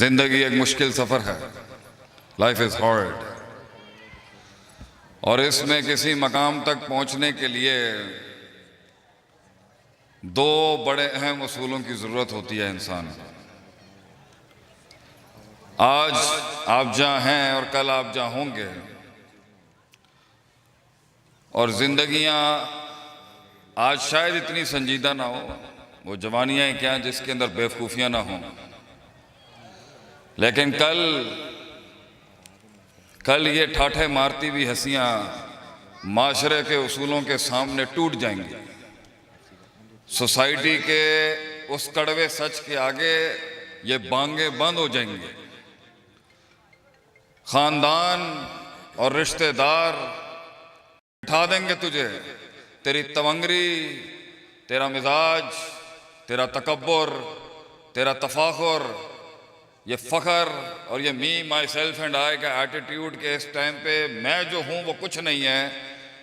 जिंदगी एक मुश्किल सफर है, लाइफ इज हार्ड, और इसमें किसी मकाम तक पहुंचने के लिए दो बड़े अहम उसूलों की जरूरत होती है इंसान को। आज आप जहां हैं और कल आप जहां होंगे, और जिंदगियां आज शायद इतनी संजीदा ना हो, वो जवानियां क्या जिसके अंदर बेवकूफियां ना हों, लेकिन कल ये ठाठे मारती हुई हंसियां माशरे के उसूलों के सामने टूट जाएंगी। सोसाइटी के उस कड़वे सच के आगे ये बांगे बंद हो जाएंगे। खानदान और रिश्तेदार बिठा देंगे तुझे, तेरी तवंगरी, तेरा मिजाज, तेरा तकब्बुर, तेरा तफाखुर, ये फखर और ये मी माई सेल्फ एंड आई का एटीट्यूड के इस टाइम पे मैं जो हूं वो कुछ नहीं है।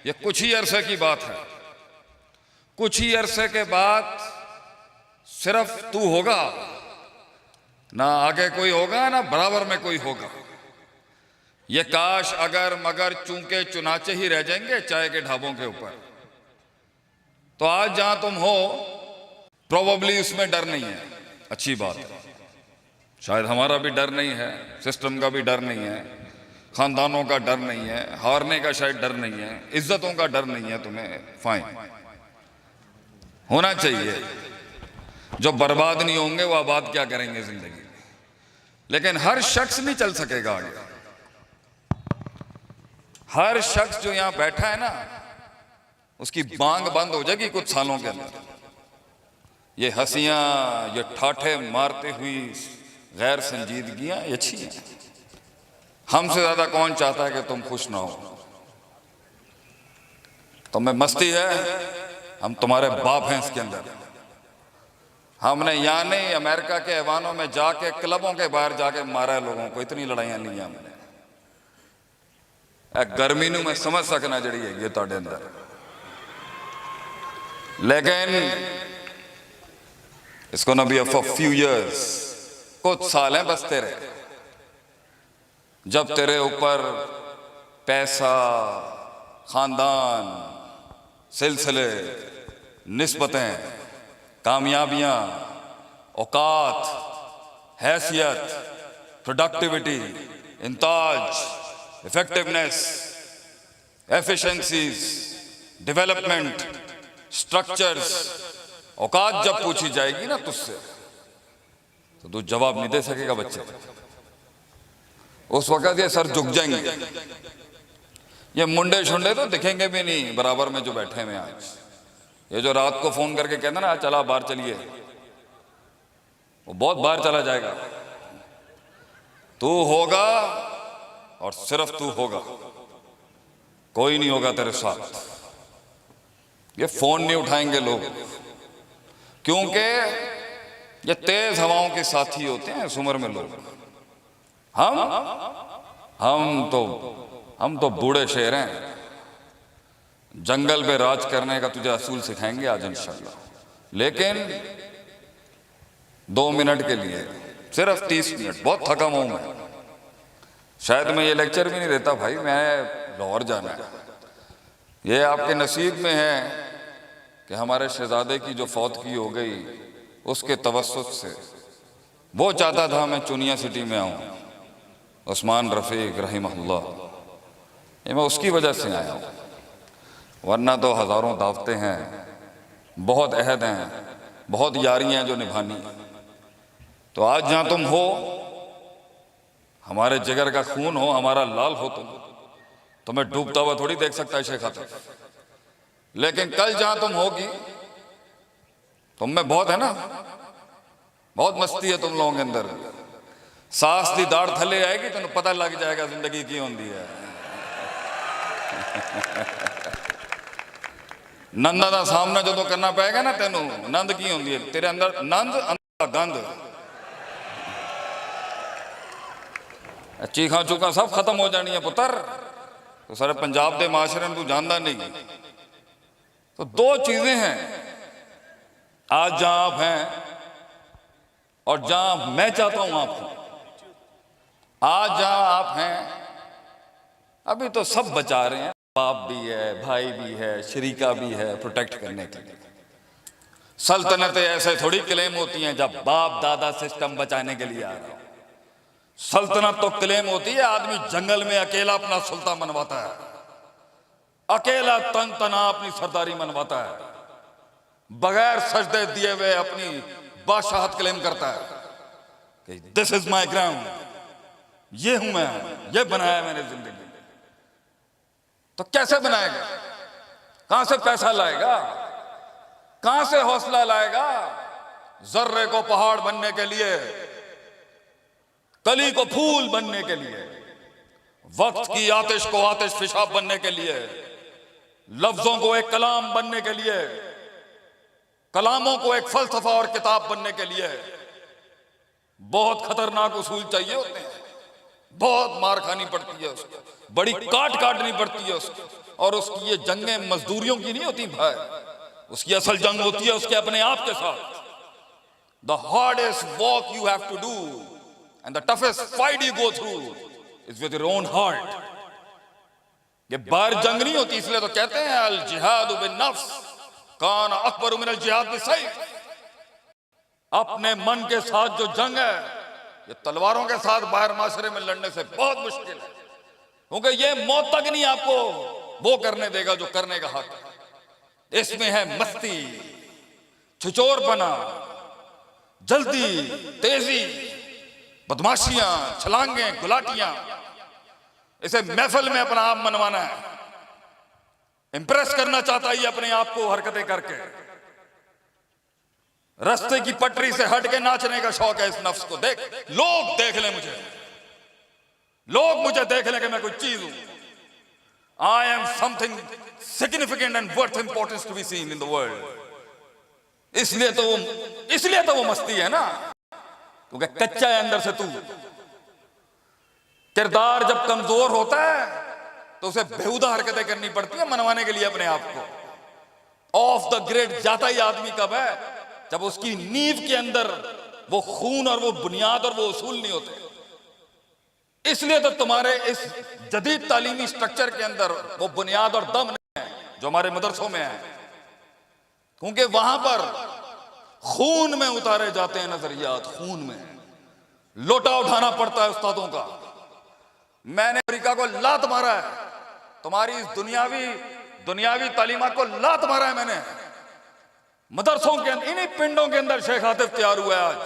ये कुछ ही अरसे की बात है। कुछ ही अरसे के बाद सिर्फ तू होगा, ना आगे कोई होगा ना बराबर में कोई होगा। ये काश अगर मगर चूंके चुनाचे ही रह जाएंगे चाय के ढाबों के ऊपर। तो आज जहां तुम हो प्रोबेबली उसमें डर नहीं है, अच्छी बात है। शायद हमारा भी डर नहीं है, सिस्टम का भी डर नहीं है, खानदानों का डर नहीं है, हारने का शायद डर नहीं है, इज्जतों का डर नहीं है। तुम्हें फाइन होना चाहिए। जो बर्बाद नहीं होंगे वो आबाद क्या करेंगे जिंदगी। लेकिन हर शख्स नहीं चल सकेगा आगे। हर शख्स जो यहां बैठा है ना, उसकी बांग बंद हो जाएगी कुछ सालों के अंदर। ये हंसियां, ये ठाठे मारते हुई गैर संजीदगियां ये अच्छी हैं। हमसे ज्यादा कौन चाहता है कि तुम खुश ना हो? तुम्हें मस्ती है, हम तुम्हारे बाप हैं इसके अंदर। हमने यहाँ नहीं, अमेरिका के ऐवानों में जाके, क्लबों के बाहर जाके मारा है लोगों को। इतनी लड़ाइयां नहीं हमने। गर्मी नू मैं समझ सकना जड़ी है ये तुहाडे अंदर, लेकिन इसको ना बी फॉर फ्यू इयर्स, कुछ साल हैं बस तेरे, जब तेरे ऊपर पैसा, खानदान, सिलसिले, निस्बतें, कामयाबियां, औकात, हैसियत, प्रोडक्टिविटी, इंताज, इफेक्टिवनेस, एफिशिएंसीज, डेवलपमेंट, स्ट्रक्चर्स, औकात जब पूछी जाएगी ना तुझसे, तो तू जवाब नहीं दे सकेगा बच्चे। उस वक्त ये सर झुक जाएंगे। ये मुंडे शुंडे तो दिखेंगे भी नहीं बराबर में जो बैठे हुए आज। ये जो रात को फोन करके कहते ना चला बाहर चलिए, वो बहुत बाहर चला जाएगा। तू होगा और सिर्फ तू होगा, कोई नहीं होगा तेरे साथ। ये फोन नहीं उठाएंगे लोग, क्योंकि ये तेज हवाओं के साथी होते हैं इस उम्र में लोग। हम तो बूढ़े शेर हैं। जंगल पे राज करने का तुझे असूल सिखाएंगे आज इंशाल्लाह। लेकिन 2 मिनट के लिए, सिर्फ 30 मिनट, बहुत थका हुआ हूं मैं। शायद मैं ये लेक्चर भी नहीं देता भाई, मैं लाहौर जाना है। ये आपके नसीब में है कि हमारे शहजादे की जो फौत की हो गई, उसके तवस्सुत से वो चाहता था मैं चुनिया सिटी में आऊं, उस्मान रफीक रहीमहुल्लाह। ये मैं उसकी वजह से आया हूं, वरना तो हजारों दावतें हैं, बहुत अहद हैं, बहुत यारियां जो निभानी। तो आज जहां तुम हो, हमारे जिगर का खून हो, हमारा लाल हो, तुम्हें डूबता हुआ थोड़ी देख सकता है शेख आतिफ। लेकिन कल जहां तुम होगी, तुम में बहुत है ना, बहुत मस्ती है तुम लोगों के अंदर। सास दी दाढ़ थले आएगी तो पता लग जाएगा जिंदगी की होंदी है। नंदा दा सामना जो करना पेगा ना तेनू, नंद की होंदी है तेरे अंदर, नंद अंदर गंद, चीखा चूखा सब खत्म हो जानी है पुत्र। तो सारे पंजाब के माशरे तू जानता नहीं। तो 2 चीजें हैं आज जहां आप हैं और जहां मैं चाहता हूं आप हो। आज जहां आप हैं अभी तो सब बचा रहे हैं, बाप भी है, भाई भी है, शरीका भी है प्रोटेक्ट करने के लिए। सल्तनतें ऐसे थोड़ी क्लेम होती हैं जब बाप दादा सिस्टम बचाने के लिए आ रहा हो। सल्तनत तो क्लेम होती है आदमी जंगल में अकेला अपना सुल्तान मनवाता है, अकेला तन तना अपनी सरदारी मनवाता है, बगैर सजदे दिए हुए अपनी बादशाहत क्लेम करता है कि दिस इज माई ग्राउंड, ये हूं मैं, ये बनाया मैंने जिंदगी में। तो कैसे बनाएगा? कहां से पैसा लाएगा? कहां से हौसला लाएगा? जर्रे को पहाड़ बनने के लिए, कली को फूल बनने के लिए, वक्त की आतिश को आतिश फिशाब बनने के लिए, लफ्जों को एक कलाम बनने के लिए, कलामों को एक फलसफा और किताब बनने के लिए बहुत खतरनाक उसूल चाहिए होते हैं। बहुत मार खानी पड़ती है उसको, बड़ी काट काटनी पड़ती है उसको। और उसकी ये जंगें मजदूरियों की नहीं होती भाई, उसकी असल जंग होती है उसके अपने आप के साथ। The hardest walk you have to do and the toughest fight you go through is with your own heart. ये बाहर जंग नहीं होती, इसलिए तो कहते हैं अल जिहाद बिन नफ्स कान अकबर मिनल जिहाद बिसैफ। अपने मन के साथ जो जंग है ये तलवारों के साथ बाहर माशरे में लड़ने से बहुत मुश्किल है, क्योंकि ये मौत तक नहीं आपको वो करने देगा जो करने का हक है। इसमें है मस्ती, छुचोरपना, जल्दी, तेजी, बदमाशियां, छलांगे, गुलाटियां। इसे महफिल में अपना आप मनवाना है, इंप्रेस करना चाहता है अपने आप को हरकतें करके। रास्ते की पटरी से हट के नाचने का शौक है इस नफ्स को। लोग देख ले मुझे, लोग मुझे देख ले कि मैं कोई चीज हूं। I am something significant and worth importance to be seen in the world. इसलिए तो वो मस्ती है ना, क्योंकि कच्चा है अंदर से तू। किरदार जब कमजोर होता है तो उसे बेहुदा हरकतें करनी पड़ती है मनवाने के लिए अपने आप को। ऑफ द ग्रिड जाता ही आदमी कब है? जब उसकी नींव के अंदर वो खून और वो बुनियाद और वो उसूल नहीं होते। इसलिए तो तुम्हारे इस जदीद तालीमी स्ट्रक्चर के अंदर वो बुनियाद और दम नहीं है जो हमारे मदरसों में है, क्योंकि वहां पर खून में उतारे जाते हैं नजरियात। खून में लोटा उठाना पड़ता है उस्तादों का। मैंने अमेरिका को लात मारा है, तुम्हारी इस दुनियावी तालीमात को लात मारा है मैंने। मदरसों के अंदर, इन्हीं पिंडों के अंदर शेख आतिफ तैयार हुआ है आज।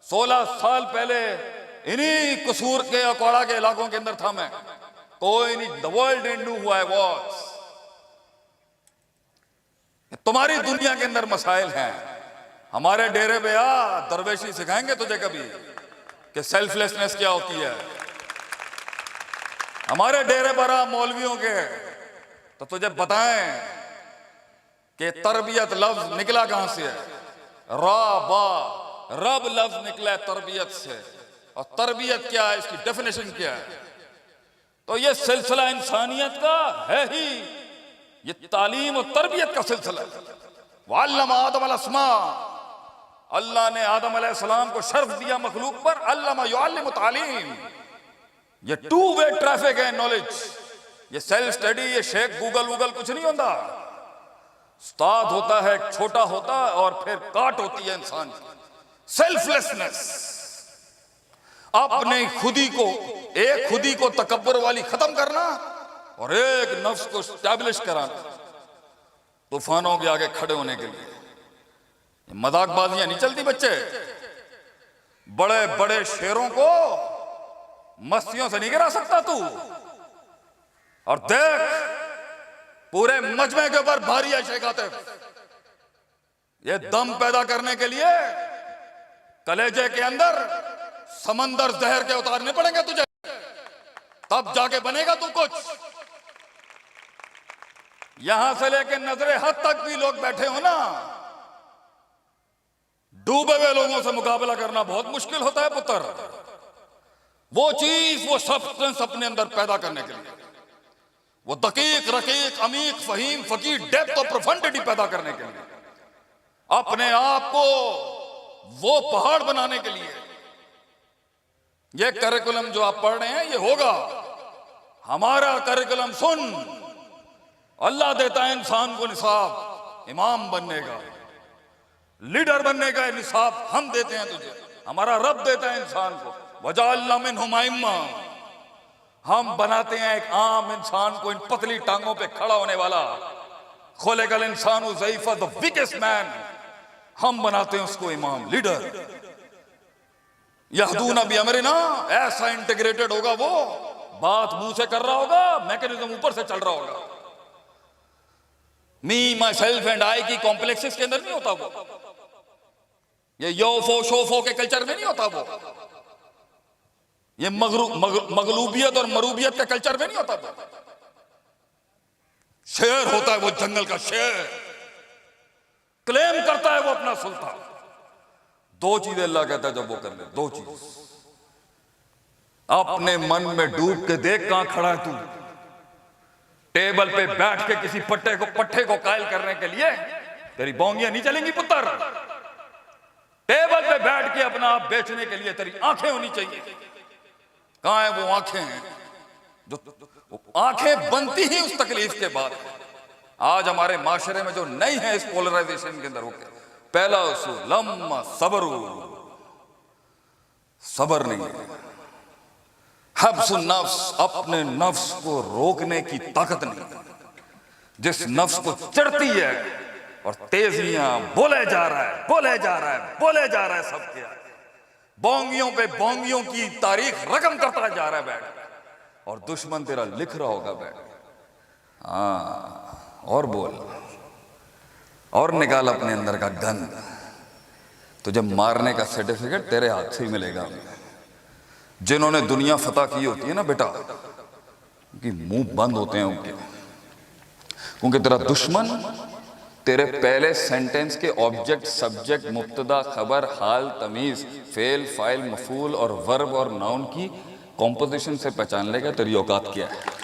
16 साल पहले इन्हीं कसूर के अकौड़ा के इलाकों के अंदर था मैं। कोई नहीं, the world didn't know who I was. तुम्हारी दुनिया के अंदर मसाइल हैं, हमारे डेरे पे आ, दरवेशी सिखाएंगे तुझे कभी कि सेल्फलेसनेस क्या होती है। हमारे डेरे पर आ मौलवियों के, तो तुझे बताएं कि तरबियत लफ्ज निकला कहां से है। रब लफ्ज निकला है तरबियत से, और तरबियत क्या है, इसकी डेफिनेशन क्या है? तो ये सिलसिला इंसानियत का है ही, ये तालीम और तरबियत का सिलसिला है। वअल्लम आदम अल-अस्मा, अल्लाह ने आदम अलैहिस्सलाम को शर्फ दिया मखलूक पर। अल्लमा युअल्लिमु तालीम, ये टू वे ट्रैफिक है नॉलेज। ये सेल्फ स्टडी, ये शेख गूगल कुछ नहीं होता। उस्ताद होता है, छोटा होता है, और फिर काट होती है इंसान की। सेल्फलेसनेस, अपने खुदी को तकब्बुर वाली खत्म करना और एक नफ्स को स्टैब्लिश कराना, तूफानों के आगे खड़े होने के लिए। मजाकबाजियां नहीं चलती बच्चे। बड़े बड़े शेरों को मस्तियों से नहीं गिरा सकता तू। और देख, पूरे मजमे के ऊपर भारी है शेख आतिफ। ये दम पैदा करने के लिए कलेजे के अंदर समंदर जहर के उतारने पड़ेंगे तुझे, तब जाके बनेगा तू कुछ। यहां से लेके नजरे हद तक भी लोग बैठे हो ना, डूबे हुए लोगों से मुकाबला करना बहुत मुश्किल होता है पुत्र। वो चीज, वो सब्सटेंस अपने अंदर पैदा करने के लिए, वो दकीक, रकीक, अमीक, फहीम, फकीर, डेप्थ और प्रोफंडिटी पैदा करने के लिए, अपने आप को वो पहाड़ बनाने के लिए ये करिकुलम जो आप पढ़ रहे हैं ये होगा। हमारा करिकुलम सुन, अल्लाह देता है इंसान को निसाब इमाम बनने का, लीडर बनने का निसाब हम देते हैं तुझे। हमारा रब देता है इंसान को, वजअलना मिनहुम अइम्मा। हम बनाते हैं एक आम इंसान को इन पतली टांगों पे खड़ा होने वाला। खुलिकल इंसानु ज़ईफ़ा, द वीकेस्ट मैन, हम बनाते हैं उसको इमाम, लीडर। यहदूना बिअमरिना, ऐसा इंटीग्रेटेड होगा वो, बात मुंह से कर रहा होगा, मैकेनिज्म ऊपर से चल रहा होगा। मी, माई सेल्फ एंड आई की कॉम्प्लेक्सेस के अंदर नहीं होता वो, ये योफो शोफो के कल्चर में नहीं होता वो, ये मगलूबियत और मरूबियत के कल्चर में नहीं होता वो। शेर होता है वो, जंगल का शेर, क्लेम करता है वो अपना सुल्तान। दो चीजें अल्लाह कहता है जब वो कर ले, दो चीज। अपने मन में डूब के देख कहां खड़ा है तू। टेबल पे बैठ के किसी पट्टे को कायल करने के लिए तेरी बोंगियां नहीं चलेंगी पुत्र। टेबल पे बैठ के अपना आप बेचने के लिए तेरी आंखें होनी चाहिए। कहां है वो आंखें हैं जो आंखें बनती ही उस तकलीफ के बाद। आज हमारे माशरे में जो नहीं है इस पोलराइजेशन के अंदर होकर, पहला उसूल लम्मा सबरू, सबर नहीं है। हब्सुन नफ्स, अपने नफ्स को रोकने की ताकत नहीं। जिस नफ्स को चढ़ती है और तेजियां बोले जा रहा है, बोले जा रहा है, बोले जा रहा है सबके आगे, बोंगियों पे बोंगियों की तारीख रकम करता जा रहा है बैठ, और दुश्मन तेरा लिख रहा होगा बैठ। और बोल, और निकाल अपने अंदर का गंद। तुझे मारने का सर्टिफिकेट तेरे हाथ से ही मिलेगा। जिन्होंने दुनिया फतह की होती है ना बेटा, कि मुंह बंद होते हैं उनके, क्योंकि तेरा दुश्मन तेरे पहले सेंटेंस के ऑब्जेक्ट, सब्जेक्ट, मुब्तदा, खबर, हाल, तमीज, फेल, फाइल, मफूल और वर्ब और नाउन की कॉम्पोजिशन से पहचान लेगा तेरी औकात क्या है।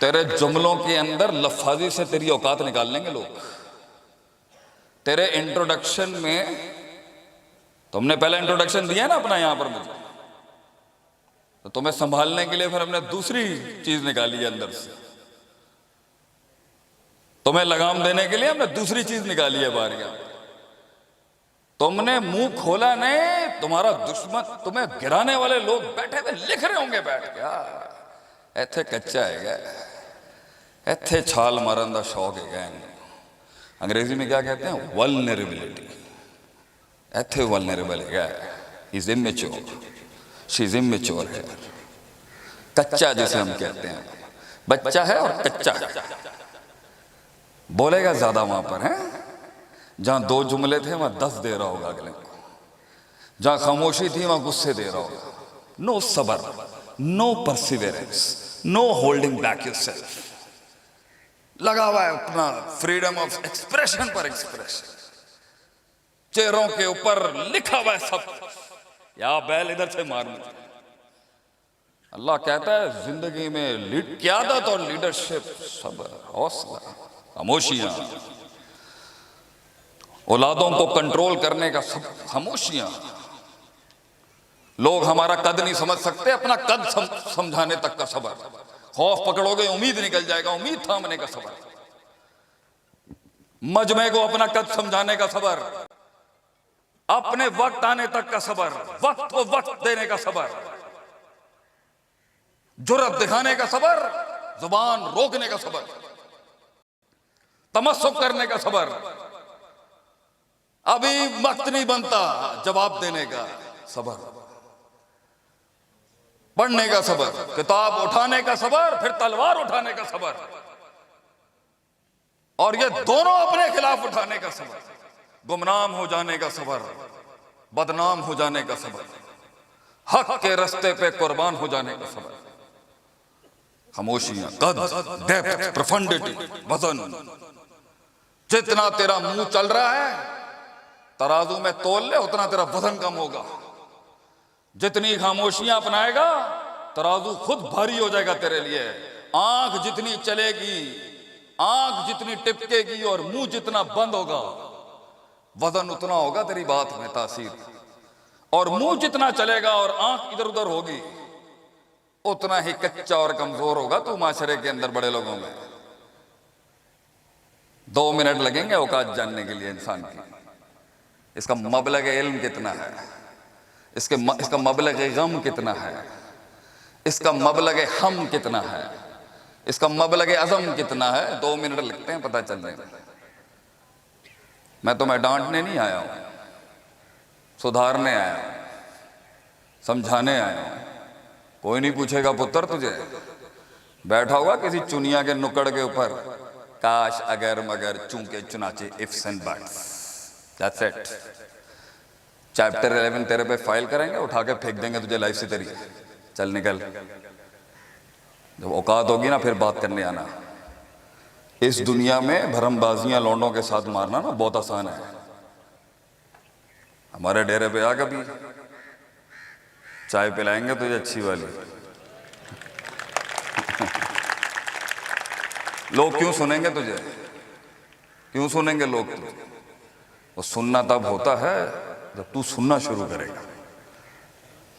तेरे जुमलों के अंदर लफ्ज़ी से तेरी औकात निकाल लेंगे लोग। तेरे इंट्रोडक्शन में, तुमने पहले इंट्रोडक्शन दिया ना अपना यहां पर मुझे, तो तुम्हें संभालने के लिए फिर हमने दूसरी चीज निकाली है अंदर से। तुम्हें लगाम देने के लिए हमने दूसरी चीज निकाली है बाहर। यहां तुमने मुंह खोला नहीं, तुम्हारा दुश्मन, तुम्हें गिराने वाले लोग बैठे हुए लिख रहे होंगे बैठ के, इत्थे कच्चा है, इत्थे छाल मारन का शौक है। अंग्रेजी में क्या कहते हैं, वल्नरेबिलिटी। इत्थे वल्नरेबल है, is immature, she is immature है। कच्चा जिसे हम कहते हैं, बच्चा है और कच्चा बोलेगा ज्यादा वहां पर है। जहां दो जुमले थे वहां 10 दे रहा होगा अगले को, जहां खामोशी थी वहां गुस्से दे रहा होगा। नो सबर, no perseverance, no holding back yourself. लगा हुआ है अपना फ्रीडम ऑफ एक्सप्रेशन पर एक्सप्रेशन। चेहरों के ऊपर लिखा हुआ है सब, या बैल इधर से मार मुझे। अल्लाह कहता है जिंदगी में क़यादत और लीडरशिप, सब्र, हौसला, खामोशियां, औलादों को कंट्रोल करने का सब, खामोशियां। लोग हमारा कद नहीं समझ सकते, अपना कद समझाने तक का सब्र। खौफ पकड़ोगे उम्मीद निकल जाएगा, उम्मीद थामने का सब्र। मजमे को अपना कद समझाने का सब्र, अपने वक्त आने तक का सब्र, वक्त को वक्त देने का सब्र, जुर्रत दिखाने का सब्र, जुबान रोकने का सब्र, तमस्सुक करने का सब्र, अभी वक्त नहीं बनता जवाब देने का सब्र, पढ़ने का सब्र, किताब उठाने का सब्र, फिर तलवार उठाने का सब्र, और ये दोनों अपने खिलाफ उठाने का सब्र, गुमनाम हो जाने का सब्र, बदनाम हो जाने का सब्र, हक के रास्ते पे कुर्बान हो जाने का सब्र। खामोशियां, कद, डेप्थ, प्रोफंडिटी, वजन। जितना तेरा मुंह चल रहा है तराजू में तोल ले, उतना तेरा वजन कम होगा। जितनी खामोशियां अपनाएगा तराजू खुद भारी हो जाएगा तेरे लिए। आंख जितनी चलेगी, आंख जितनी टिपकेगी और मुंह जितना बंद होगा, वजन उतना होगा तेरी बात में तासीर। और मुंह जितना चलेगा और आंख इधर उधर होगी, उतना ही कच्चा और कमजोर होगा तू माशरे के अंदर बड़े लोगों में। 2 मिनट लगेंगे औकात जानने के लिए इंसान की, इसका मबलग इल्म कितना है, इसका मबलग गम कितना है, इसका मबलग हम कितना है, इसका मबलग अज़म कितना है। 2 मिनट लगते हैं पता चलने में। मैं तुम्हें डांटने नहीं आया हूं, सुधारने आया हूं, समझाने आया हूं। कोई नहीं पूछेगा पुत्र तुझे, बैठा होगा किसी चुनिया के नुक्कड़ के ऊपर, काश अगर मगर चूंके चुनाचे ifs and buts, that's it. Chapter 11 तेरे पे फाइल करेंगे, उठा के फेंक देंगे तुझे लाइफ से तेरी, चल निकल। जब औकात होगी ना फिर बात करने आना। इस दुनिया में भरमबाजियां लौंडों के साथ मारना ना बहुत आसान है। हमारे डेरे पे आ कभी, चाय पिलाएंगे तुझे अच्छी वाली। लोग क्यों सुनेंगे तुझे, क्यों सुनेंगे लोग तुझे? वो सुनना तब होता है जब तू सुनना शुरू करेगा।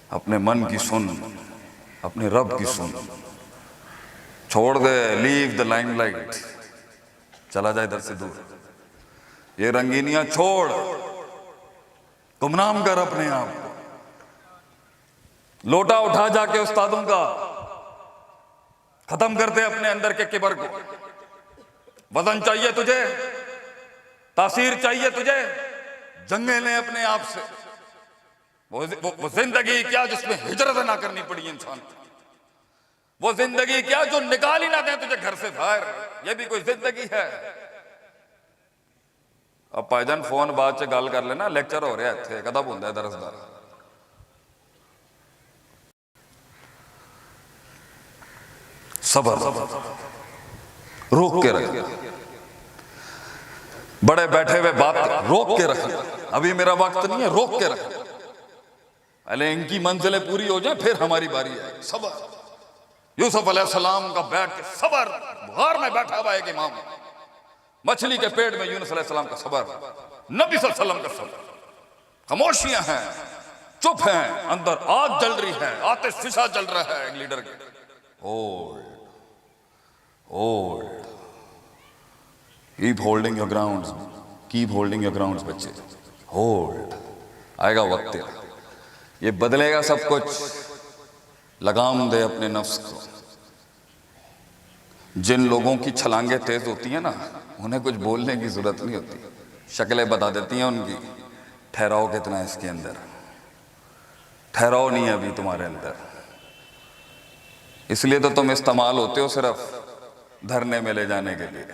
अपने मन की सुन, अपने रब की सुन, छोड़ दे, लीव द लाइमलाइट, चला जाए इधर से दूर। ये रंगीनियां छोड़, गुमनाम कर अपने आप को। लोटा उठा जाके उस्तादों का, खत्म कर दे अपने अंदर के किबर को। वजन चाहिए तुझे, तासीर चाहिए तुझे, जंगे ले अपने आप से। वो जिंदगी क्या जिसमें हिजरत ना करनी पड़ी इंसान को, वो जिंदगी क्या जो निकाल ही ना दे तुझे घर से बाहर, ये भी कोई जिंदगी है? अब भाईजान फोन बाद च गल कर लेना, लेक्चर हो रहा इत्थे, कदम होंदा है दरस दा। सबर रोक के रख, बड़े बैठे हुए बात रोक के रख। अभी मेरा वक्त नहीं है, रोक के रख, पहले इनकी मंजिलें पूरी हो जाए फिर हमारी बारी है। सबर। यूसुफ अलैहिस्सलाम का बैठ के सबर, बुखार में बैठा हुआ एक इमाम, मछली के पेट में यूनुस अलैहिस्सलाम का सबर, नबी सल्लल्लाहु अलैहि वसल्लम का सबर। खामोशियां हैं, चुप हैं, अंदर आग जल रही है, आतिश फिशा जल रहा है एक लीडर के। Hold, hold, keep holding your grounds, keep holding your grounds बच्चे, होल्ड। आएगा वक्त तेरा, ये बदलेगा सब कुछ। लगाम दे अपने नफ्स को। जिन लोगों की छलांगे तेज होती हैं ना, उन्हें कुछ बोलने की जरूरत नहीं होती, शक्लें बता देती हैं उनकी। ठहराओ कितना है इसके अंदर, ठहराओ नहीं है अभी तुम्हारे अंदर, इसलिए तो तुम इस्तेमाल होते हो सिर्फ धरने में ले जाने के लिए।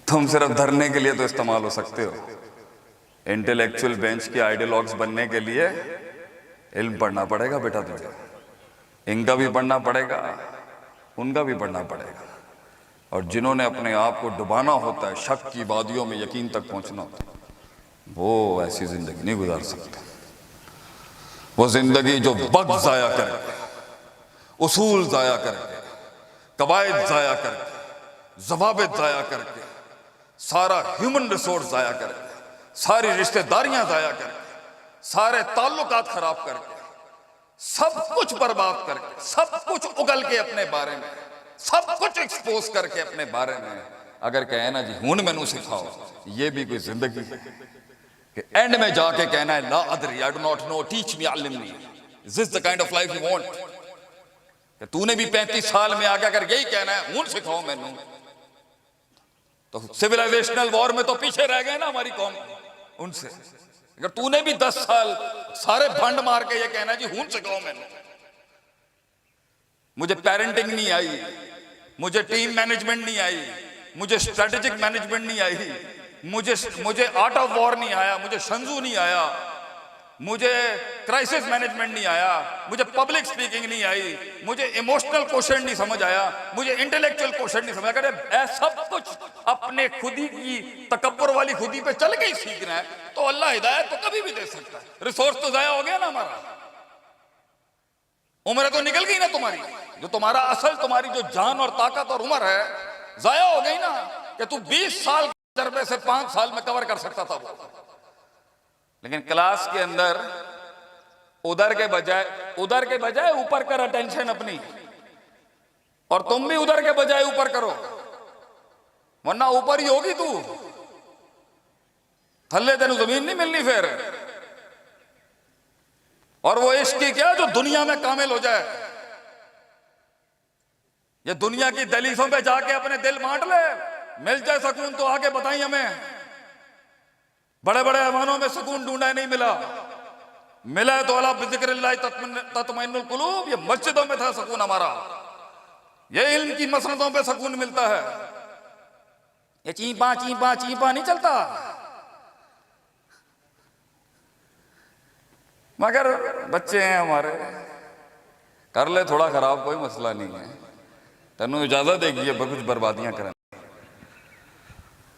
तुम सिर्फ धरने के लिए तो इस्तेमाल हो सकते हो। इंटेलेक्चुअल बेंच के आइडियोलॉग्स बनने के लिए इल्म पढ़ना पड़ेगा बेटा तुझे, इनका भी पढ़ना पड़ेगा, उनका भी पढ़ना पड़ेगा। और जिन्होंने अपने आप को डुबाना होता है, शक की वादियों में यकीन तक पहुंचना होता है, वो ऐसी जिंदगी नहीं गुजार सकते। वो जिंदगी जो वक्त जाया करके, उसूल जाया करके, कवायद जाया करके, जवाबित जाया करके, सारा ह्यूमन रिसोर्स जाया करके, सारी रिश्तेदारियां जाया करके, सारे ताल्लुकात खराब करके, सब कुछ बर्बाद करके, सब कुछ उगल के अपने बारे में, सब कुछ एक्सपोज करके अपने बारे में अगर कहे ना जी हुन मैनू सिखाओ, ये भी कोई जिंदगी है कि एंड में जाके कहना है ला अदरी, I do not know, teach me, अल्लिमनी। Is this the kind of life you want? कि तूने भी 35 साल में आगे अगर यही कहना है हुन सिखाओ मैनू, तो सिविलाइजेशनल वॉर में तो पीछे रह गए ना हमारी कौम उनसे। अगर तूने भी 10 साल सारे भंड मार के ये कहना जी हुन सिखाओ मैनू, मुझे पेरेंटिंग नहीं आई, मुझे टीम मैनेजमेंट नहीं आई, मुझे स्ट्रेटेजिक मैनेजमेंट नहीं आई, मुझे आर्ट ऑफ वॉर नहीं आया, मुझे शंजू नहीं आया, मुझे क्राइसिस मैनेजमेंट नहीं आया, मुझे पब्लिक स्पीकिंग नहीं आई, मुझे इमोशनल क्वेश्चन नहीं समझ आया, मुझे इंटेलेक्चुअल क्वेश्चन नहीं समझ आया। सब कुछ अपने खुदी की तकब्बुर वाली खुदी पे चल के ही सीखना है, तो अल्लाह हिदायत तो कभी भी दे सकता है। रिसोर्स तो जाया हो गया ना हमारा, उम्र तो निकल गई ना तुम्हारी, जो तुम्हारा असल, तुम्हारी जो जान और ताकत और उम्र है जाया हो गई ना, कि तू 20 साल के तजर्बे से 5 साल में कवर कर सकता था। वो लेकिन क्लास के अंदर उधर के बजाय ऊपर कर अटेंशन अपनी, और तुम भी उधर के बजाय ऊपर करो, वरना ऊपर ही होगी तू, थल्ले तेन जमीन नहीं मिलनी फिर। और वो इश्क की क्या जो दुनिया में कामिल हो जाए, ये दुनिया की दहलीजों पे जाके अपने दिल बांट ले, मिल जाए सुकून तो आगे बताई हमें। बड़े बड़े ऐवानों में सुकून ढूंढा नहीं मिला, मिला है तो अला बिज़िक्रिल्लाह तत्मइन्नुल कुलूब, ये मस्जिदों में था सुकून हमारा, ये इल्म की मसनदों पे सुकून मिलता है। ये चीपा चीपा चीपा नहीं चलता। मगर बच्चे हैं हमारे, कर ले थोड़ा खराब, कोई मसला नहीं है, तेनों इजाजत देगी ये कुछ बर्बादियां करें,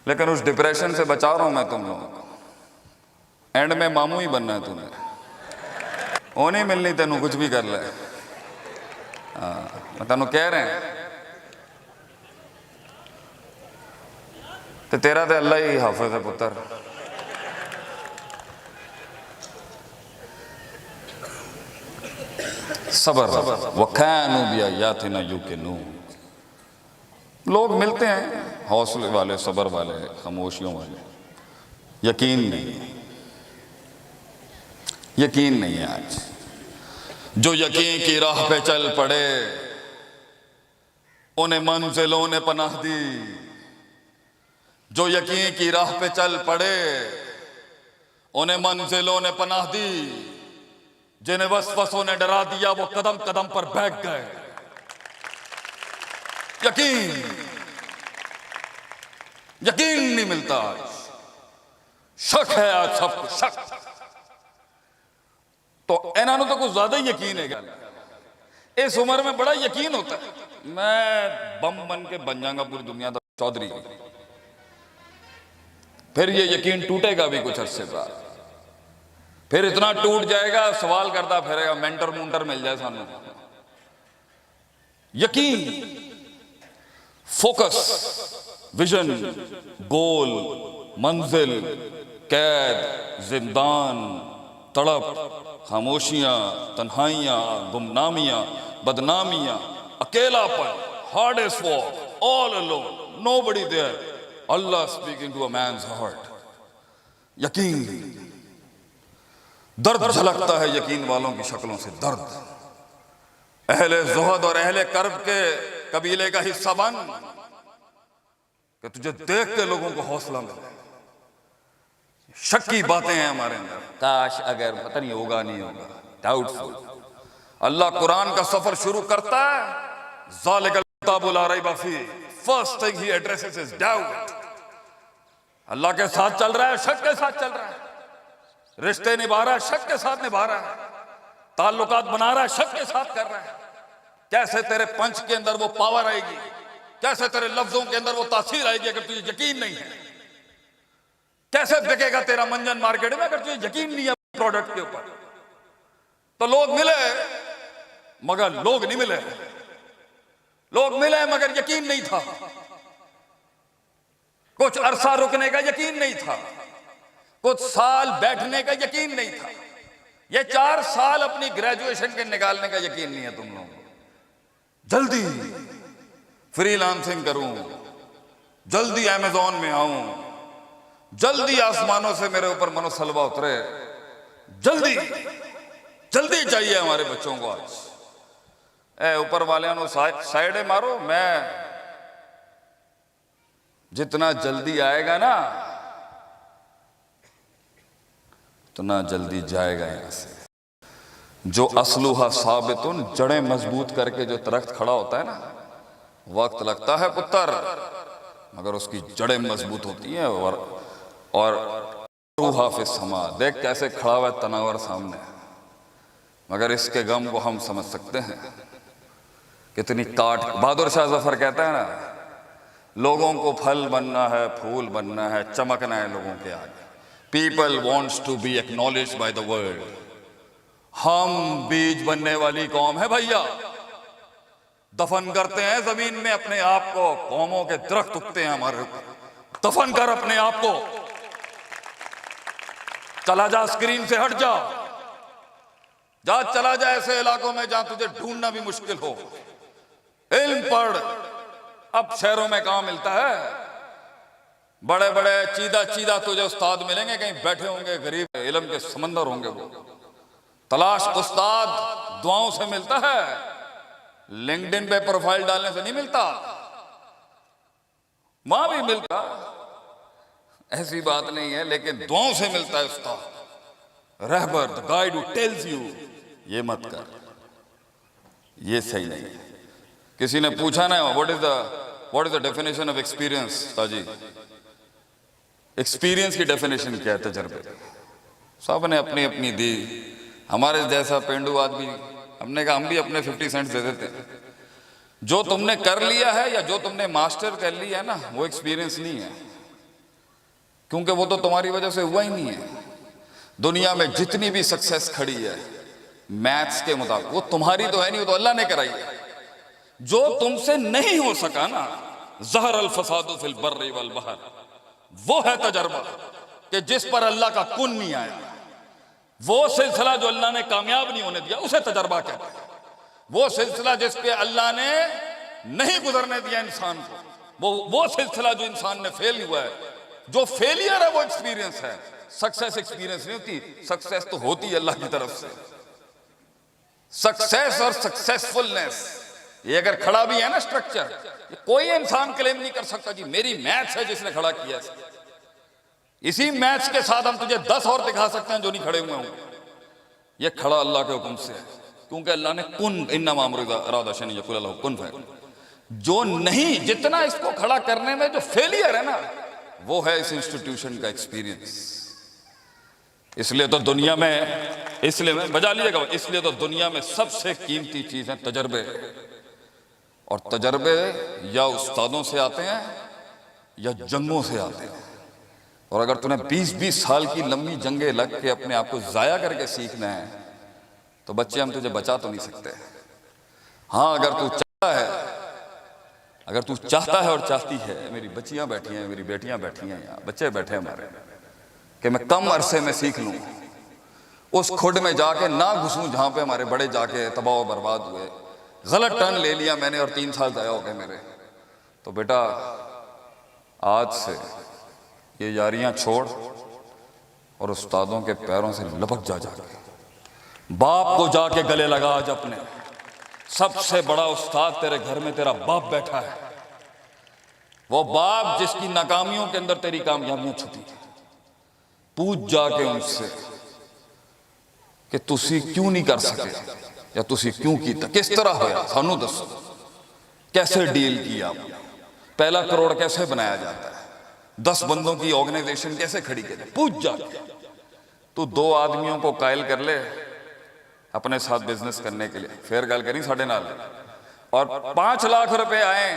लेकिन उस डिप्रेशन से बचा रहा हूं मैं तुम लोगों को। एंड में मामू ही बनना है तूने, वो नहीं मिलनी तेनों, कुछ भी कर ले। मैं तेनों कह रहे हैं तो तेरा तो अल्लाह ही हाफिज है पुत्र। सबर वकानु बिआयातिना युकिनून। लोग मिलते हैं हौसले वाले, सबर वाले, खामोशियों वाले, यकीन नहीं, यकीन नहीं है आज। जो यकीन की राह पे चल पड़े उन्हें मंजिलों ने पनाह दी, जो यकीन की राह पे चल पड़े उन्हें मंजिलों ने पनाह दी, जिन्हें वसवसों ने डरा दिया वो कदम कदम पर बैठ गए। यकीन नहीं मिलता आज, शक है आज सबको, शक। तो इन्होंने तो कुछ ज्यादा ही यकीन है, इस उम्र में बड़ा यकीन होता है। मैं बम बन के बन जाऊंगा पूरी दुनिया का चौधरी, फिर ये यकीन टूटेगा भी कुछ अरसे बाद, फिर इतना टूट जाएगा सवाल करता फिरेगा, मेंटर मूंटर मिल जाए सानू। यकीन, फोकस, विजन, गोल, मंजिल, कैद, जिंदान, तड़प, खामोशियां, तन्हाइयां, गुमनामियां, बदनामियां, अकेलापन, hardest walk, all alone, nobody there, Allah speaking to a man's heart. यकीन, दर्द झलकता है यकीन वालों की शक्लों से, दर्द। अहले ज़ुहद और अहले कर्ब के कबीले का हिस्सा बन कि तुझे देख के लोगों को हौसला मिले। शक की बातें हैं हमारे अंदर, काश अगर, पता नहीं होगा नहीं होगा, डाउटफुल। अल्लाह कुरान का सफर शुरू करता है, ज़ालिकल किताबु ला रैब फीह, first thing he addresses is doubt. अल्लाह के साथ चल रहा है, शक के साथ चल रहा है, रिश्ते निभा रहा है, शक के साथ निभा रहा है, ताल्लुकात बना रहा है, शक के साथ कर रहा है। कैसे तेरे पंच के अंदर वो पावर आएगी, कैसे तेरे लफ्जों के अंदर वो तासीर आएगी अगर तुझे यकीन नहीं है? कैसे बिकेगा तेरा मंजन मार्केट में अगर तुझे यकीन नहीं है प्रोडक्ट के ऊपर? तो लोग मिले मगर लोग नहीं मिले, लोग मिले मगर यकीन नहीं था, कुछ अरसा रुकने का यकीन नहीं था, कुछ साल बैठने का यकीन नहीं था। ये 4 साल अपनी ग्रेजुएशन के निकालने का यकीन नहीं है तुम लोगों को। जल्दी फ्रीलांसिंग करूं, जल्दी अमेज़न में आऊं, जल्दी आसमानों से मेरे ऊपर मनोसलवा उतरे, जल्दी जल्दी चाहिए हमारे बच्चों को आज। ए ऊपर वाले नो साइडे मारो, मैं जितना जल्दी आएगा ना उतना जल्दी जाएगा यहां से। जो असलुहा साबितुन, जड़ें मजबूत करके जो दरख्त खड़ा होता है ना, वक्त लगता है पुत्र मगर उसकी जड़ें मजबूत होती हैं। और रूहा फिस समा, देख कैसे खड़ा हुआ है तनावर सामने, मगर इसके गम को हम समझ सकते हैं कितनी काट। बहादुर शाह जफर कहता है ना, लोगों को फल बनना है, फूल बनना है, चमकना है लोगों के आगे। People wants to be acknowledged by the world. हम बीज बनने वाली कौम है भैया, दफन करते हैं जमीन में अपने आप को, कौमों के दरख्त उगते हैं हमारे ऊपर, दफन कर अपने आप को। चला जा, स्क्रीन से हट जा, चला जा ऐसे इलाकों में जहां तुझे ढूंढना भी मुश्किल हो। इल्म पढ़। अब शहरों में कहां मिलता है? बड़े बड़े चीदा चीदा तुझे उस्ताद मिलेंगे, कहीं बैठे होंगे गरीब, इल्म के समंदर होंगे वो। तलाश उस्ताद दुआओं से मिलता है, लिंक्डइन पे प्रोफाइल डालने से नहीं मिलता। वहां भी मिलता, ऐसी बात नहीं है, लेकिन दुआओं से मिलता है उस्ताद। रहबर, the guide who tells you ये मत कर, ये सही नहीं है। किसी ने पूछा ना, what is the definition of experience? ताजी, एक्सपीरियंस की डेफिनेशन क्या है? तजर्बे। सब ने अपनी अपनी दी। हमारे जैसा पेंडू आदमी, हमने कहा हम भी अपने 50 सेंट दे देते हैं। जो तुमने कर लिया है या जो तुमने मास्टर कर लिया है ना, वो एक्सपीरियंस नहीं है, क्योंकि वो तो तुम्हारी वजह से हुआ ही नहीं है। दुनिया में जितनी भी सक्सेस खड़ी है मैथ्स के मुताबिक, वो तुम्हारी तो है नहीं, वो तो अल्लाह ने कराई है। जो तुमसे नहीं हो सका ना, ज़हर अल फसादु फिल बर्रि वल बहर, वो है तजर्बा, कि जिस पर अल्लाह का कुन नहीं आया। वो सिलसिला जो अल्लाह ने कामयाब नहीं होने दिया, उसे तजर्बा कहते हैं। वो सिलसिला जिस पे अल्लाह ने नहीं गुजरने दिया इंसान को, वो सिलसिला जो इंसान ने फेल हुआ है, जो फेलियर है वो एक्सपीरियंस है। सक्सेस एक्सपीरियंस नहीं होती, सक्सेस तो होती है अल्लाह की तरफ से। सक्सेस और सक्सेसफुलनेस ये अगर खड़ा भी है ना स्ट्रक्चर, कोई इंसान क्लेम नहीं कर सकता जी मेरी मैथ्स है जिसने खड़ा किया है। इसी मैथ्स के साथ हम तुझे 10 और दिखा सकते हैं जो नहीं खड़े हुए होंगे। ये खड़ा अल्लाह के हुक्म से है, क्योंकि अल्लाह ने कुन इन्नमा अमरुहु शयअन यकुल लहु कुन फयकुन। जो नहीं, जितना इसको खड़ा करने में जो फेलियर है ना, वो है इस इंस्टीट्यूशन का एक्सपीरियंस। इसलिए तो दुनिया में, इसलिए मैं बजा लीजिएगा, इसलिए तो दुनिया में सबसे कीमती चीज है तजर्बे। और तजर्बे या उस्तादों से आते हैं या जंगों से आते हैं। और अगर तूने 20-20 साल की लंबी जंगें लग के अपने आप को जाया करके सीखना है, तो बच्चे हम तुझे बचा तो नहीं सकते। हाँ, अगर तू चाहता है, अगर तू चाहता है और चाहती है, मेरी बच्चियां बैठी हैं, मेरी बेटियां बैठी हैं, यहाँ बच्चे बैठे हैं हमारे, कि मैं कम अरसे में सीख लूं, उस खुड में जाके ना घुसूं जहां पे हमारे बड़े जाके तबाह बर्बाद हुए। गलत टर्न ले लिया मैंने और 3 साल ज़ाया हो गए मेरे। तो बेटा आज से ये यारियां छोड़ और उस्तादों के पैरों से लपक जाके बाप को जाके गले लगा। आज अपने सबसे बड़ा उस्ताद तेरे घर में तेरा बाप बैठा है, वो बाप जिसकी नाकामियों के अंदर तेरी कामयाबियां छुपी हैं। पूछ जाके उनसे कि तुसी क्यों नहीं कर सके, या तुसी क्यों कीता, किस तरह होया, सानू दसो, कैसे डील किया, पहला करोड़ कैसे बनाया जाता है, 10 बंदों की ऑर्गेनाइजेशन कैसे खड़ी की। पूछ जाके तू 2 आदमियों को कायल कर ले अपने साथ बिजनेस करने के लिए, फिर गल करी साढ़े नाल, और 5 लाख रुपए आए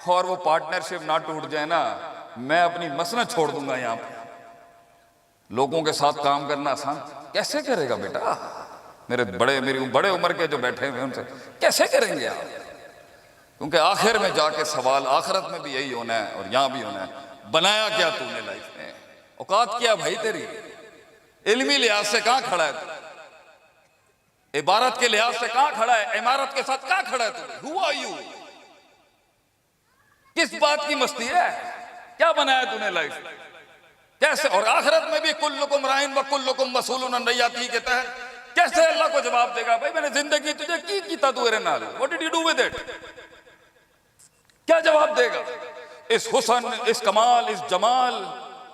और वो पार्टनरशिप ना टूट जाए ना, मैं अपनी मसनद छोड़ दूंगा। यहाँ पे लोगों के साथ काम करना आसान कैसे करेगा बेटा? मेरी बड़े उम्र के जो बैठे हुए उनसे कैसे करेंगे आप? क्योंकि आखिर में जाके सवाल आखिरत में भी यही होना है और यहां भी होना है, बनाया क्या तूने लाइफ में, औकात क्या भाई तेरी, इल्मी लिहाज से कहां खड़ा है तू, इबारत के लिहाज से कहां खड़ा है, इमारत के साथ कहां खड़ा है तू? Who are you? किस बात की मस्ती है? क्या बनाया तूने लाइफ में? कैसे? और आखिरत में भी कुल्लुकुम राइन व कुल्लुकुम मसूलुन अन रइयतिही के तहत कैसे अल्लाह को जवाब देगा? भाई मैंने जिंदगी तुझे की कीता तू मेरे नाल, what did you do with it? क्या जवाब देगा? इस हुस्न, इस कमाल, इस जमाल,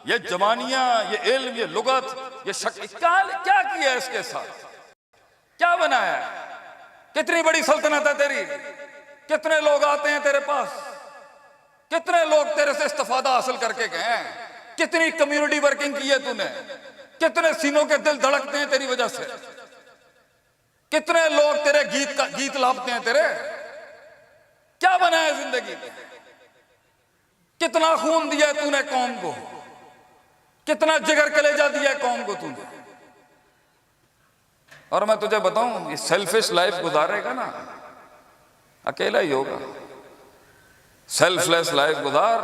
ये जवानियां, ये इल्म, ये लुगत, ये शक्ल, क्या किया इसके साथ? क्या बनाया? कितनी बड़ी सल्तनत है तेरी, कितने लोग आते हैं तेरे पास, कितने लोग तेरे से इस्तिफादा हासिल करके गए हैं, कितनी कम्युनिटी वर्किंग की है तूने, कितने सीनों के दिल धड़कते हैं तेरी वजह से, कितने लोग तेरे गीत लापते हैं तेरे। क्या बनाया जिंदगी में? कितना खून दिया तूने कौम को, कितना जिगर कलेजा दिया कौम को तूने। और मैं तुझे बताऊं, ये सेल्फिश लाइफ गुजारेगा ना, अकेला ही होगा। सेल्फलेस लाइफ गुजार,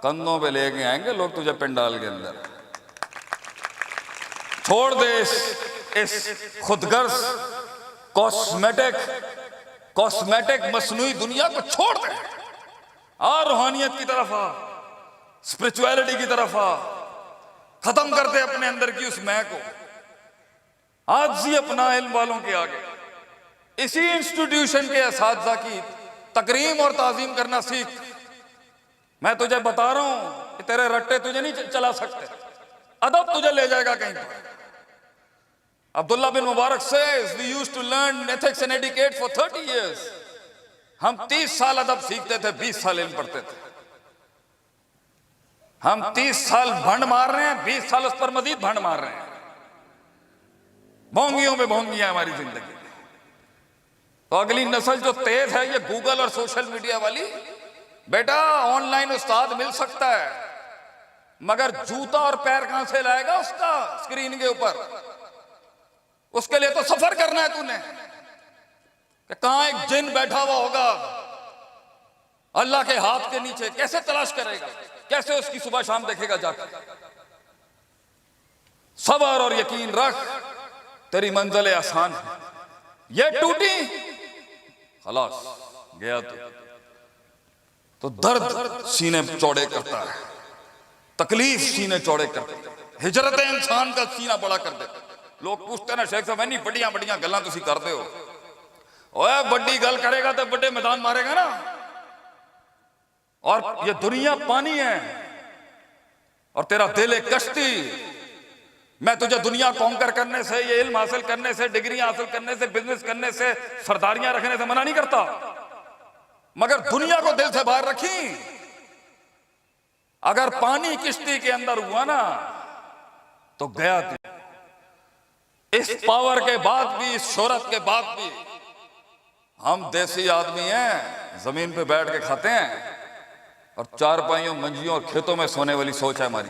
कंधों पे लेके आएंगे लोग तुझे पंडाल के अंदर। छोड़ दे इस खुदगर्ज कॉस्मेटिक मसनूई दुनिया को छोड़ दे और रूहानियत की तरफ आ, स्पिरिचुअलिटी की तरफ आ। खत्म कर दे अपने अंदर की उस मैं को। आज ही अपना इल्म वालों के आगे, इसी इंस्टीट्यूशन के असातिज़ा की तकरीम और ताजीम करना सीख। मैं तुझे बता रहा हूं कि तेरे रट्टे तुझे नहीं चला सकते, अदब तुझे ले जाएगा कहीं पर। अब्दुल्ला बिन मुबारक says we used to learn ethics and etiquette for 30 years. हम 30 साल अदब सीखते थे, 20 साल इल्म पढ़ते थे। हम 30 साल भंड मार रहे हैं, 20 साल उस पर मजीद भंड मार रहे हैं। भोंगियों में भोंगियां हमारी जिंदगी। तो अगली नस्ल जो तेज है ये गूगल और सोशल मीडिया वाली, बेटा ऑनलाइन उस्ताद मिल सकता है, मगर जूता और पैर कहां से लाएगा उसका स्क्रीन के ऊपर? उसके लिए तो सफर करना है तूने, कि कहां एक जिन बैठा हुआ होगा अल्लाह के हाथ के नीचे, कैसे तलाश करेगा, कैसे उसकी सुबह शाम देखेगा जाकर? सबर और यकीन रख, तेरी मंजिल आसान है। ये टूटी खलास गया तो दर्द सीने चौड़े करता है, तकलीफ सीने चौड़े करता है, हिजरत इंसान का सीना बड़ा कर देता है। लोग पूछते हैं ना शेख साहब नहीं बड़िया बड़िया गल्लां तुसी करते हो, ओए बड़ी गल करेगा तो बड़े मैदान मारेगा ना। और ये दुनिया पानी है और तेरा दिल एक कश्ती। मैं तुझे दुनिया कॉन्कर करने से, ये इल्म हासिल करने से, डिग्री हासिल करने से, बिजनेस करने से, सरदारियां रखने से मना नहीं करता, मगर दुनिया को दिल से बाहर रखी। अगर पानी किश्ती के अंदर हुआ ना तो गया तू। इस पावर के बाद भी, इस शोहरत के बाद भी हम देसी आदमी हैं, जमीन पे बैठ के खाते हैं और चारपाइयों, मंजियों और खेतों में सोने वाली सोच है हमारी।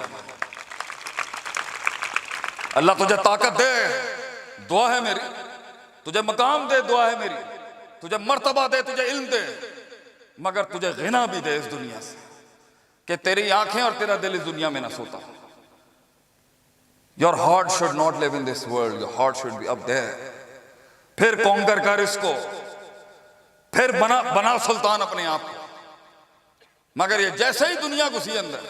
अल्लाह तुझे ताकत दे, दुआ है मेरी, तुझे मकाम दे, दुआ है मेरी, तुझे मर्तबा दे, तुझे इल्म दे, मगर तुझे गिना भी दे इस दुनिया से, कि तेरी आंखें और तेरा दिल इस दुनिया में ना सोता। Your heart should not live in this world, your heart should be up there. फिर कॉन्कर कर इसको, फिर बना सुल्तान अपने आप को। मगर ये जैसे ही दुनिया घुसी अंदर,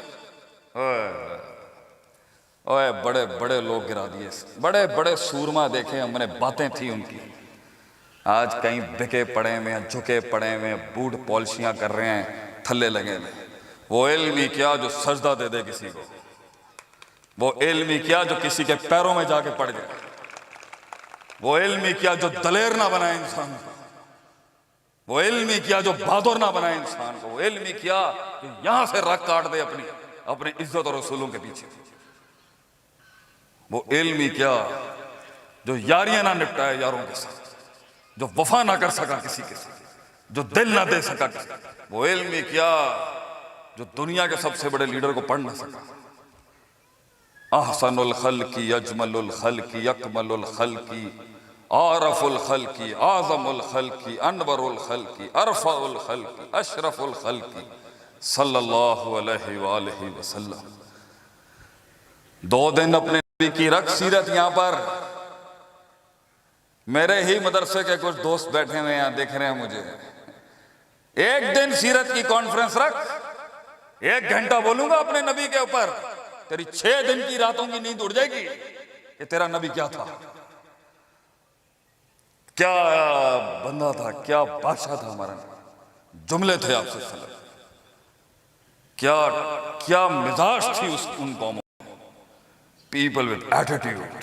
ओए बड़े बड़े लोग गिरा दिए, बड़े बड़े सूरमा देखे हमने, बातें थी उनकी, आज कहीं बिके पड़े में, झुके पड़े में, बूट पॉलिशियां कर रहे हैं, थल्ले लगे में। वो इल्म ही क्या जो सजदा दे दे किसी को, वो इल्म ही क्या जो किसी के पैरों में जाके पड़ जाए, वो इल्म ही क्या जो दलेर ना बनाए इंसान को, वो इल्म ही क्या जो बहादुर ना बनाए इंसान को, वो इल्म ही क्या जो यहां से रग काट दे अपनी इज्जत और रसूलों के पीछे, वो इल्म ही क्या जो यारियां ना निपटाए यारों के साथ, जो वफा ना कर सका किसी के साथ, जो दिल ना दे सका किसी, वो इल्म ही क्या जो दुनिया के सबसे बड़े लीडर को पढ़ ना सका। अहसनुल खल्की, अजमलुल खल्की, अकमलुल खल्की, आरफुल खल्की, आज़मुल खल्की, अनवरुल खल्की, अरफाउल खल्की, अशरफुल खल्की सल्लल्लाहु अलैहि वालैहि वसल्लम। 2 दिन अपने नबी की रख सीरत। यहां पर मेरे ही मदरसे के कुछ दोस्त बैठे हुए यहां देख रहे हैं मुझे। एक दिन सीरत की कॉन्फ्रेंस रख, 1 घंटा बोलूंगा अपने नबी के ऊपर, तेरी 6 दिन की रातों की नींद उड़ जाएगी कि तेरा नबी क्या था, क्या बंदा था, क्या बादशाह था हमारा, जुमले थे आपसे सल्लल्लाहु, क्या क्या मिजाज थी उन कौमों, पीपल विद एटीट्यूड।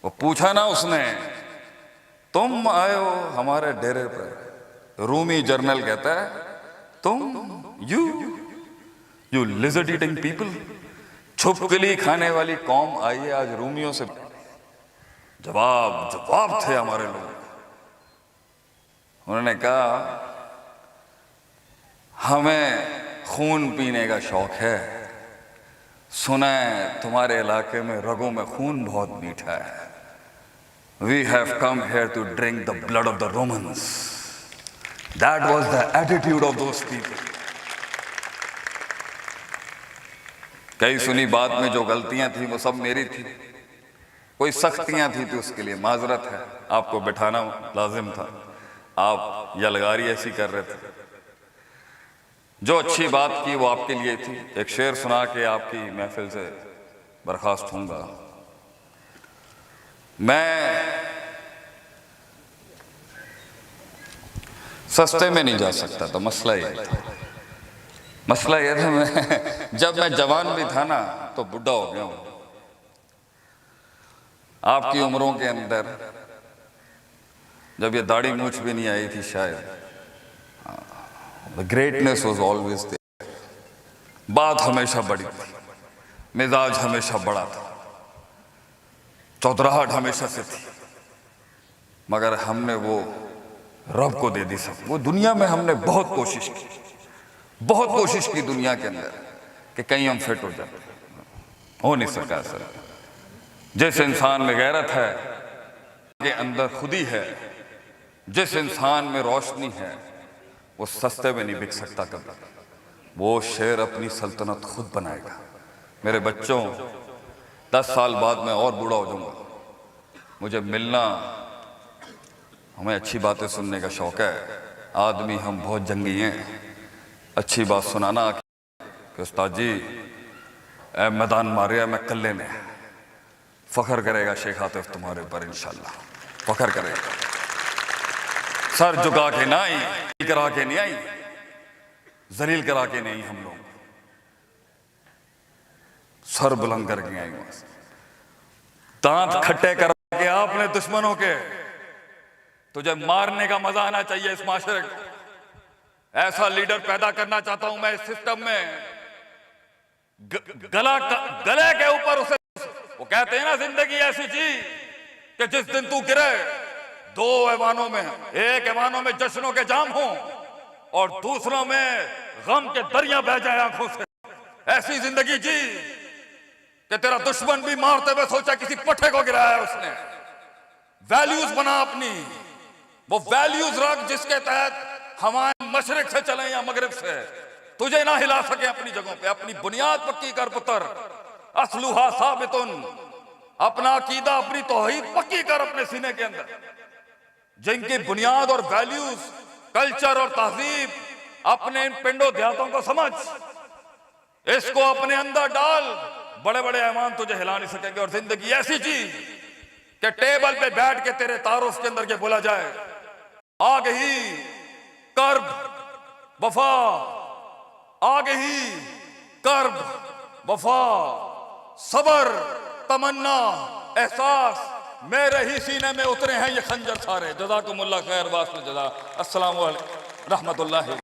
वो पूछा ना उसने, तुम आए हो हमारे डेरे पर, रूमी जर्नल कहता है तुम यू लिजर्ड ईटिंग पीपल, छुपकली खाने वाली कौम आई है आज रूमियों से। जवाब थे हमारे लोग। उन्होंने कहा हमें खून पीने का शौक है, सुना है तुम्हारे इलाके में रगों में खून बहुत मीठा है। We have come here to drink the blood of the Romans. That was the attitude of those people. कई सुनी बात में जो गलतियां थी वो सब मेरी थी, कोई सख्तियां थी तो उसके लिए माजरत है, आपको बैठाना लाजिम था, आप यलगारी ऐसी कर रहे थे। जो अच्छी बात की वो आपके लिए थी। एक शेर सुना के आपकी महफिल से बर्खास्त होऊंगा। मैं सस्ते में नहीं जा सकता, तो मसला ये था, मसला ये था मैं जब मैं जवान भी था ना तो बुढ़ा हो गया हूं। आपकी उम्रों के अंदर जब ये दाढ़ी मूछ भी नहीं आई थी शायद, the greatness was always there. बात हमेशा बड़ी थी, मिजाज हमेशा बड़ा था, चौधराहट हमेशा से थी, मगर हमने वो रब को दे दी सब। वो दुनिया में हमने बहुत कोशिश की, बहुत कोशिश की दुनिया के अंदर कि कहीं हम फिट हो जाते, हो नहीं सका सर। जिस इंसान में गैरत है के अंदर खुदी है, जिस इंसान में रोशनी है, वो सस्ते में नहीं बिक सकता कभी। वो शेर अपनी सल्तनत खुद बनाएगा। मेरे बच्चों, 10 साल बाद मैं और बूढ़ा हो जाऊंगा, मुझे मिलना, हमें अच्छी बातें सुनने का शौक है। आदमी हम बहुत जंगी हैं, अच्छी बात सुनाना कि उस्ताद जी ए मैदान मारे मैं कल्ले ने, फख्र करेगा शेख आतिफ तुम्हारे ऊपर, इंशाल्लाह फख्र करेगा। सर झुका के ना आई, करा के नहीं आई, जलील करा के नहीं, हम लोग सर बुलंद करके आई, दांत खट्टे करा के आपने दुश्मनों के। तुझे मारने का मजा आना चाहिए इस माशरे को। ऐसा लीडर पैदा करना चाहता हूं मैं इस सिस्टम में, गले के ऊपर उसे, वो कहते हैं ना जिंदगी ऐसी चीज कि जिस दिन तू गिरे, 2 ऐवानों में, एक ऐवानों में जश्नों के जाम हो और दूसरों में गम के दरिया बह जाए आंखों से। ऐसी जिंदगी जी कि तेरा दुश्मन भी मारते हुए सोचा किसी पट्टे को गिराया उसने। वैल्यूज बना अपनी, वो वैल्यूज रख जिसके तहत हमारे मशरिक से चले या मगरिब से तुझे ना हिला सके अपनी जगहों पे। अपनी बुनियाद पक्की कर पुत्र, असलुहा साबितुन, अपना अकीदा, अपनी तौहीद पक्की कर अपने सीने के अंदर। जिनकी बुनियाद और वैल्यूज, कल्चर और तहजीब, अपने इन पिंडों देहातों को समझ, इसको अपने अंदर डाल, बड़े बड़े ऐवान तुझे हिला नहीं सकेंगे। और जिंदगी ऐसी चीज कि टेबल पे बैठ के तेरे तारुफ के अंदर के बोला जाए, आ गई कर्ब वफा, आ गई कर्ब वफा, सबर तमन्ना एहसास, मेरे ही सीने में उतरे हैं ये खंजर सारे। जज़ाकुमुल्लाह खैर, वास्ते जज़ा। अस्सलामु अलैकुम रहमतुल्लाहि।